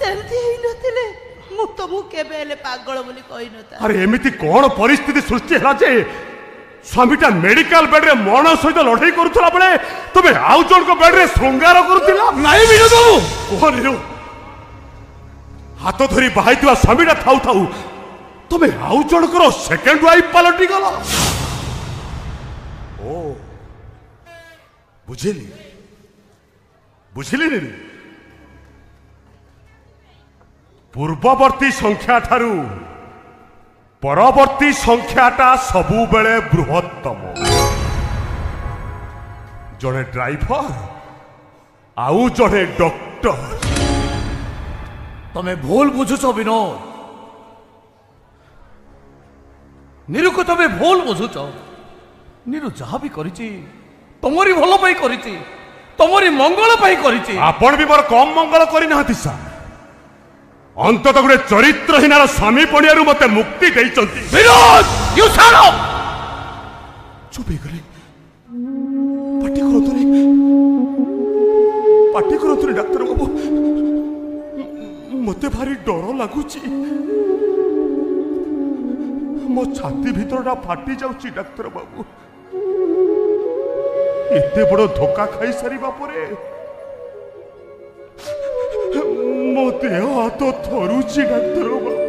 ସେମିତି ହେଇନଥିଲେ ମୁଁ ତମକୁ କେବେ ହେଲେ ପାଗଳ ବୋଲି କହିନଥା। ଆରେ ଏମିତି କଣ ପରିସ୍ଥିତି ସୃଷ୍ଟି ହେଲା ଯେ ସ୍ୱାମୀଟା ମେଡିକାଲ ବେଡରେ ମରଣ ସହିତ ଲଢେଇ କରୁଥିଲା ବେଳେ ତମେ ଆଉ ଜଣଙ୍କ ବେଡରେ ଶୃଙ୍ଗାର କରୁଥିଲ? ନାଇଁ ବିନୋଦ ବାବୁ, କୁହନି ହାତ ଧରି ବାହାଇଥିବା ସ୍ୱାମୀଟା ଥାଉ ଥାଉ ତମେ ଆଉ ଜଣଙ୍କର ସେକେଣ୍ଡ ୱାଇଫ ପାଲଟି ଗଲ। ଓ ବୁଝିଲି ବୁଝିଲି। ପୂର୍ବବର୍ତ୍ତୀ ସଂଖ୍ୟା ଠାରୁ ପରବର୍ତ୍ତୀ ସଂଖ୍ୟାଟା ସବୁବେଳେ ବୃହତ୍ତମ। ଜଣେ ଡ୍ରାଇଭର ଆଉ ଜଣେ ଡକ୍ଟର। ତମେ ଭୁଲ ବୁଝୁଛ ବିନୋଦ। ନିରୁକୁ ତମେ ଭୁଲ ବୁଝୁଛ। ନିରୁ ଯାହା ବି କରିଛି ତମରି ଭଲ ପାଇଁ କରିଛି, ତମରି ମଙ୍ଗଳ ପାଇଁ କରିଛି। ଆପଣ ବି ମୋର କମ୍ ମଙ୍ଗଳ କରିନାହାନ୍ତି ସାର୍। ଅନ୍ତତଃ ଗୋଟେ ଚରିତ୍ରହୀନାର ସ୍ୱାମୀ ପଣିଆରୁ ମତେ ମୁକ୍ତି ଦେଇଛନ୍ତି। Binod, you shut up! ଚୁପ୍ ହେଇଗଲି। ପାଟି କରନ୍ତୁନି ଡାକ୍ତର ବାବୁ, ମତେ ଭାରି ଡର ଲାଗୁଛି। ମୋ ଛାତି ଭିତରଟା ଫାଟି ଯାଉଛି ଡାକ୍ତର ବାବୁ। ଏତେ ବଡ଼ ଧୋକା ଖାଇସାରିବା ପରେ ମୋ ଦେହ ହାତ ଥରୁଛି ଡାକ୍ତର ବାବୁ।